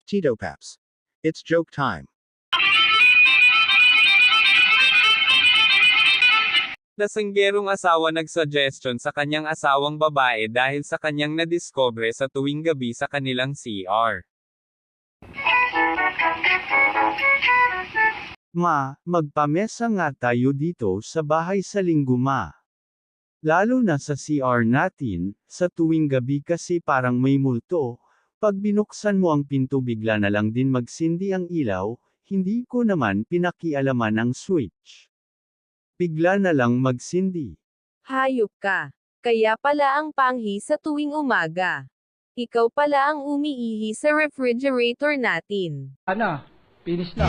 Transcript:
Tito Paps. It's joke time. Lasenggerong asawa nag-suggestion sa kanyang asawang babae dahil sa kanyang nadiskobre sa tuwing gabi sa kanilang CR. Ma, magpamesa nga tayo dito sa bahay sa linggo ma. Lalo na sa CR natin, sa tuwing gabi kasi parang may multo, pag binuksan mo ang pinto bigla na lang din magsindi ang ilaw, hindi ko naman pinakialaman ang switch. Bigla na lang magsindi. Hayop ka. Kaya pala ang panghi sa tuwing umaga. Ikaw pala ang umiihi sa refrigerator natin. Finish na.